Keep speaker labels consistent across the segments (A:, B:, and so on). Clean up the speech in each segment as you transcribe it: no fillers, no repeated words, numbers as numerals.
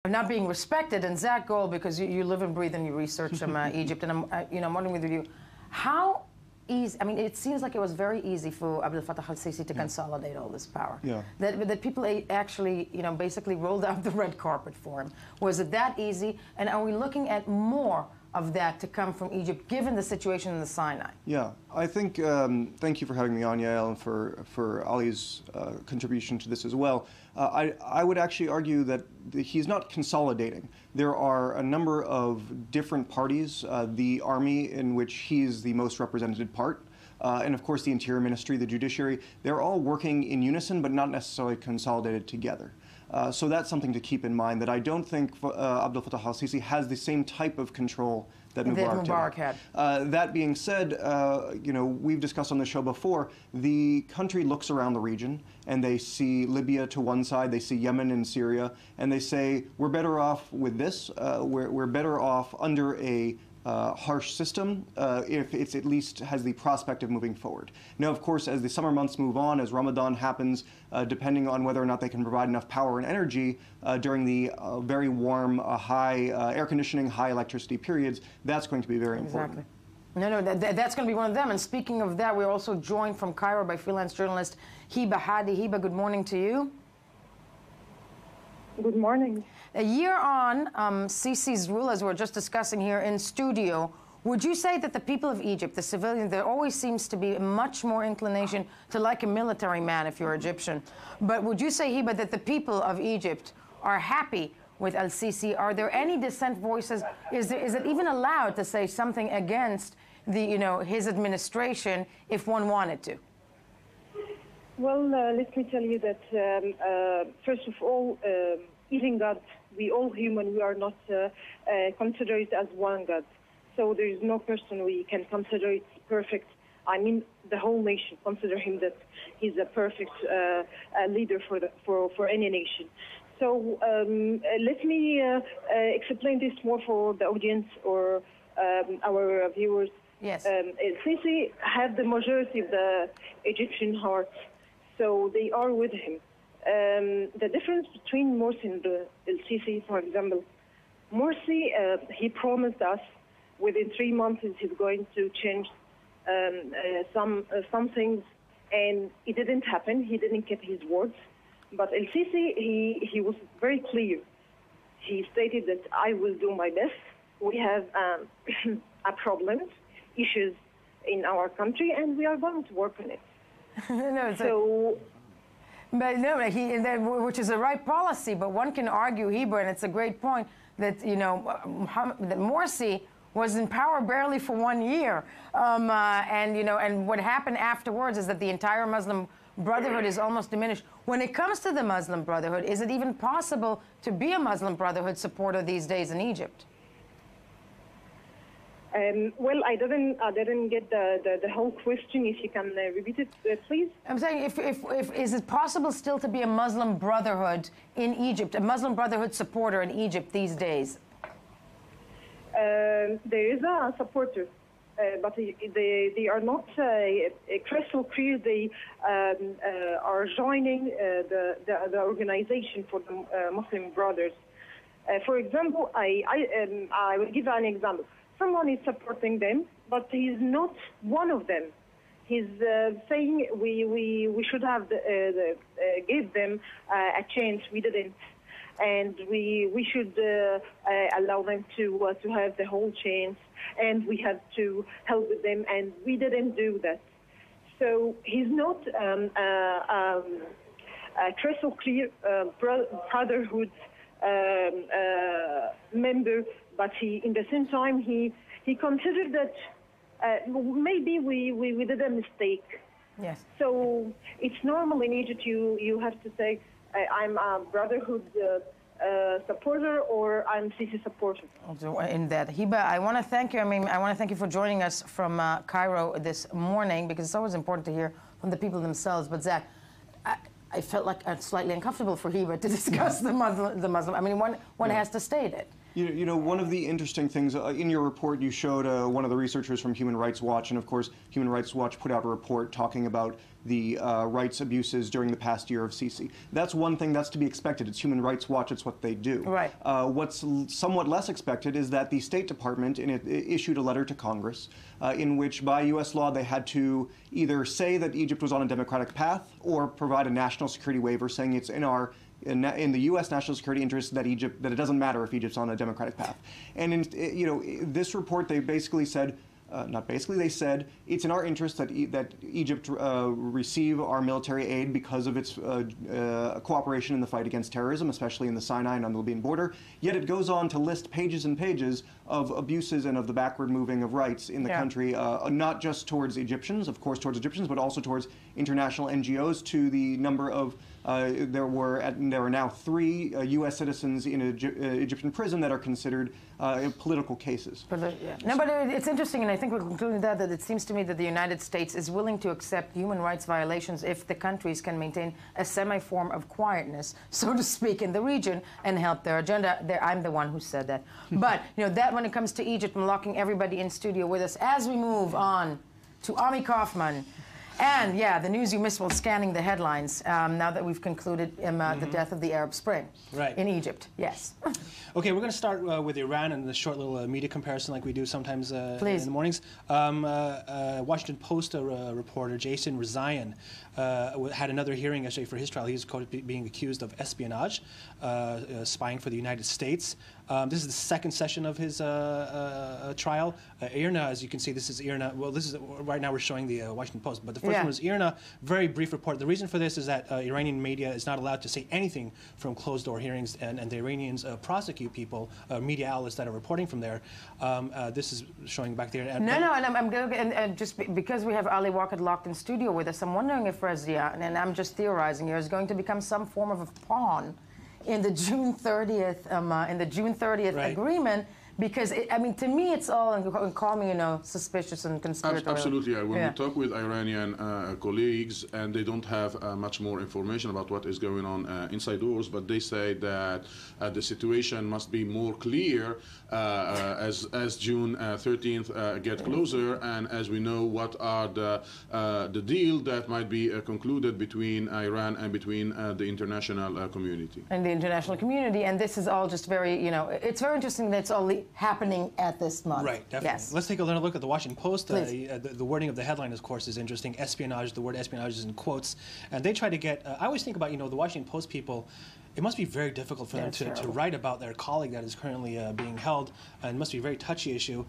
A: not being respected. And Zach Gold, because you live and breathe and you research Egypt, and I'm wondering with you, how easy, I mean, it seems like it was very easy for Abdel Fattah al-Sisi to consolidate all this power.
B: Yeah.
A: That people actually, basically rolled out the red carpet for him. Was it that easy? And are we looking at more of that to come from Egypt, given the situation in the Sinai?
B: Yeah, I think, thank you for having me on, Yael, and for Ali's contribution to this as well. I would actually argue that he's not consolidating. There are a number of different parties, the army, in which he's the most represented part, and of course the Interior Ministry, the Judiciary, they're all working in unison, but not necessarily consolidated together. So that's something to keep in mind, that I don't think Abdel Fattah al-Sisi has the same type of control that Mubarak had. That being said, we've discussed on the show before, the country looks around the region and they see Libya to one side, they see Yemen and Syria, and they say, we're better off with this, we're better off under a harsh system if it's at least has the prospect of moving forward. Now, of course, as the summer months move on, as Ramadan happens, depending on whether or not they can provide enough power and energy during the very warm, high air conditioning, high electricity periods, that's going to be very important.
A: Exactly. That's going to be one of them. And speaking of that, we're also joined from Cairo by freelance journalist Hiba Hadi. Hiba, good morning to you.
C: Good morning.
A: A year on Sisi's rule, as we're just discussing here in studio, would you say that the people of Egypt, the civilians, there always seems to be much more inclination to like a military man if you're Egyptian, but would you say, Hiba, that the people of Egypt are happy with al-Sisi? Are there any dissent voices? Is it even allowed to say something against the, his administration if one wanted to?
C: Well, let me tell you that, first of all, even God, we all human, we are not considered as one God. So there is no person we can consider it perfect. I mean, the whole nation consider him that he's a perfect leader for any nation. So let me explain this more for the audience or our viewers.
A: Yes.
C: Sisi had the majority of the Egyptian heart, so they are with him. The difference between Morsi and al-Sisi, for example, Morsi, he promised us within 3 months he's going to change some things, and it didn't happen. He didn't keep his words. But al-Sisi, he was very clear. He stated that I will do my best. We have a problem, issues in our country, and we are going to work on it.
A: But no, which is a right policy. But one can argue, Hiba, and it's a great point, that that Morsi was in power barely for 1 year, and what happened afterwards is that the entire Muslim Brotherhood is almost diminished. When it comes to the Muslim Brotherhood, is it even possible to be a Muslim Brotherhood supporter these days in Egypt?
C: Well, I didn't get the whole question. If you can repeat it, please.
A: I'm saying, is it possible still to be a Muslim Brotherhood in Egypt, a Muslim Brotherhood supporter in Egypt these days?
C: There is a supporter, but they are not crystal clear. They are joining the organization for the Muslim Brothers. For example, I will give an example. Someone is supporting them, but he's not one of them. He's saying we should have give them a chance. We didn't, and we should allow them to have the whole chance, and we have to help them, and we didn't do that. So he's not a crystal clear brotherhood member. But in the same time, he considered that maybe we did a mistake.
A: Yes.
C: So it's normal in Egypt. You have to say, I'm a Brotherhood supporter or I'm Sisi supporter.
A: In that, Hiba, I want to thank you. I want to thank you for joining us from Cairo this morning, because it's always important to hear from the people themselves. But Zach, I felt like slightly uncomfortable for Hiba to discuss the Muslim. I mean, one has to state it.
B: You know, one of the interesting things in your report, you showed one of the researchers from Human Rights Watch, and of course, Human Rights Watch put out a report talking about the rights abuses during the past year of Sisi. That's one thing that's to be expected. It's Human Rights Watch. It's what they do.
A: Right.
B: What's somewhat less expected is that the State Department issued a letter to Congress in which, by U.S. law, they had to either say that Egypt was on a democratic path or provide a national security waiver saying it's in the U.S. national security interest that it doesn't matter if Egypt's on a democratic path. And in this report, they basically said, they said it's in our interest that Egypt receive our military aid because of its cooperation in the fight against terrorism, especially in the Sinai and on the Libyan border. Yet it goes on to list pages and pages of abuses and of the backward moving of rights in the country, not just towards Egyptians, of course, towards Egyptians, but also towards international NGOs, to the number of there are now 3 U.S. citizens in Egyptian prison that are considered political cases.
A: No, but it's interesting, and I think we're concluding that it seems to me that the United States is willing to accept human rights violations if the countries can maintain a semi-form of quietness, so to speak, in the region and help their agenda. I'm the one who said that. But, that when it comes to Egypt, I'm locking everybody in studio with us as we move on to Ami Kaufman. And, the news you missed while scanning the headlines, now that we've concluded the death of the Arab Spring in Egypt. Yes.
D: Okay, we're going to start with Iran and the short little media comparison like we do sometimes in the mornings. Washington Post reporter Jason Rezaian had another hearing yesterday for his trial. He was being accused of espionage, spying for the United States. This is the second session of his trial. IRNA, as you can see, this is IRNA. Well, this is right now we're showing the Washington Post, but the first one was IRNA. Very brief report. The reason for this is that Iranian media is not allowed to say anything from closed-door hearings, and the Iranians prosecute people, media outlets that are reporting from there. This is showing back there.
A: And I'm going and just because we have Ali Waqid locked in studio with us, I'm wondering if Razia, and I'm just theorizing here, is going to become some form of a pawn in the June 30th agreement, because to me it's all, and call me suspicious and conspiratorial.
E: Absolutely. When we talk with Iranian colleagues, and they don't have much more information about what is going on inside doors, but they say that the situation must be more clear as June 13th get closer, and as we know what are the deal that might be concluded between Iran and between the international community.
A: And the international community, and this is all just very, it's very interesting that it's all happening at this month.
D: Right, definitely.
A: Yes.
D: Let's take a little look at the Washington Post. The wording of the headline, of course, is interesting. Espionage, the word espionage is in quotes. And they try to get, I always think about, the Washington Post people, it must be very difficult for them to write about their colleague that is currently being held, and it must be a very touchy issue.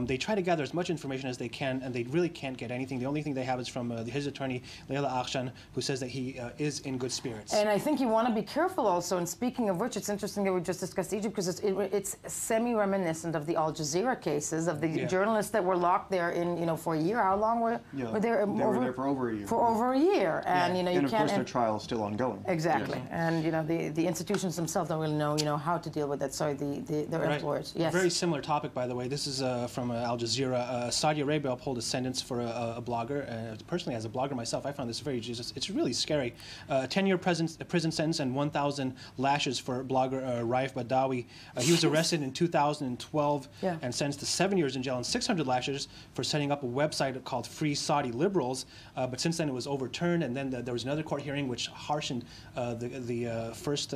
D: They try to gather as much information as they can, and they really can't get anything. The only thing they have is from his attorney, Leila Akhshan, who says that he is in good spirits.
A: And I think you want to be careful also, and speaking of which, it's interesting that we just discussed Egypt, because it's semi-reminiscent of the Al Jazeera cases, of the journalists that were locked there in, for a year. How long were they there?
B: They were there for over a year.
A: For over a year. And, you
B: and of
A: can't...
B: course, their trial is still ongoing.
A: Exactly. Yes. And, the institutions themselves don't really know, how to deal with that. Sorry, their employers. Yes.
D: Very similar topic, by the way. This is from Al Jazeera. Saudi Arabia uphold a sentence for a blogger. Personally, as a blogger myself, I found this it's really scary. 10-year prison sentence and 1,000 lashes for blogger Raif Badawi. He was arrested in 2012 and sentenced to 7 years in jail and 600 lashes for setting up a website called Free Saudi Liberals. But since then, it was overturned, and then there was another court hearing which harshened the first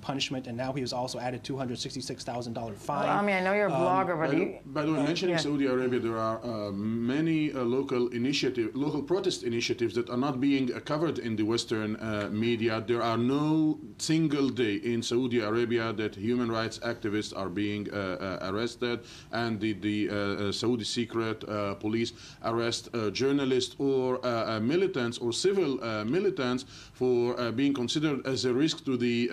D: punishment, and now he was also added $266,000 fine.
A: Well, I know you're a blogger, but
E: by the way, mentioning Saudi Arabia, there are many local protest initiatives that are not being covered in the Western media. There are no single day in Saudi Arabia that human rights activists are being arrested, and the Saudi secret police arrest journalists or militants or civil militants for being considered as a risk to the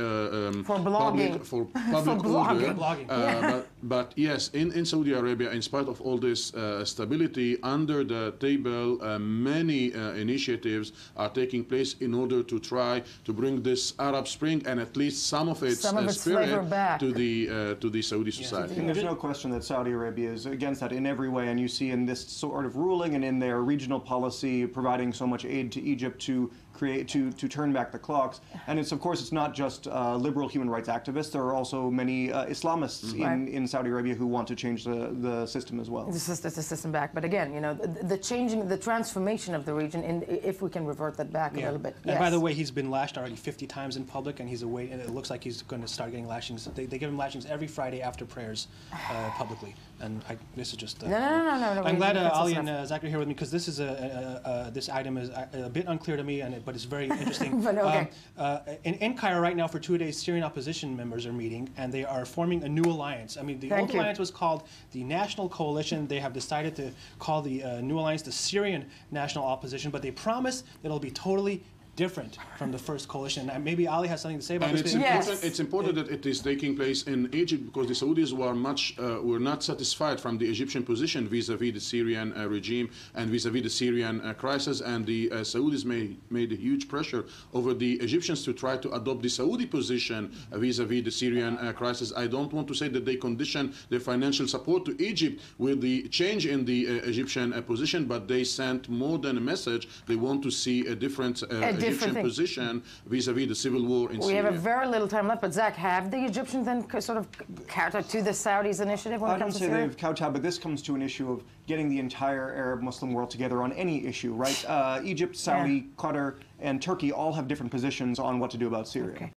E: public order. But yes, in Saudi Arabia, in spite of all this stability, under the table, many initiatives are taking place in order to try to bring this Arab Spring and at least some of its spirit
A: back
E: to the Saudi society.
B: And there's no question that Saudi Arabia is against that in every way, and you see in this sort of ruling and in their regional policy providing so much aid to Egypt to to turn back the clocks. And it's, of course, it's not just liberal human rights activists. There are also many Islamists in Saudi Arabia who want to change the system as well.
A: The system back. But again, you know, the changing, the transformation of the region, if we can revert that back a little bit.
D: And by the way, he's been lashed already 50 times in public, and he's away. And it looks like he's going to start getting lashings. They give him lashings every Friday after prayers publicly. And this is just.
A: No.
D: I'm glad Ali and Zach are here with me, because this is this item is a bit unclear to me, but it's very interesting.
A: But okay.
D: In Cairo right now, for 2 days, Syrian opposition members are meeting, and they are forming a new alliance. I mean, the old alliance was called the National Coalition. They have decided to call the new alliance the Syrian National Opposition, but they promise that it'll be totally different from the first coalition. And maybe Ali has something to say about this.
E: It's important that it is taking place in Egypt, because the Saudis were not satisfied from the Egyptian position vis-a-vis the Syrian regime and vis-a-vis the Syrian crisis, and the Saudis made a huge pressure over the Egyptians to try to adopt the Saudi position vis-a-vis the Syrian crisis. I don't want to say that they condition their financial support to Egypt with the change in the Egyptian position, but they sent more than a message. They want to see a different Egyptian position vis-a-vis the civil war in Syria.
A: We have a very little time left, but Zach, have the Egyptians then sort of kowtowed to the Saudis' initiative when it comes to Syria?
B: I don't say they've kowtowed, but this comes to an issue of getting the entire Arab Muslim world together on any issue, right? Egypt, Saudi, Qatar, and Turkey all have different positions on what to do about Syria.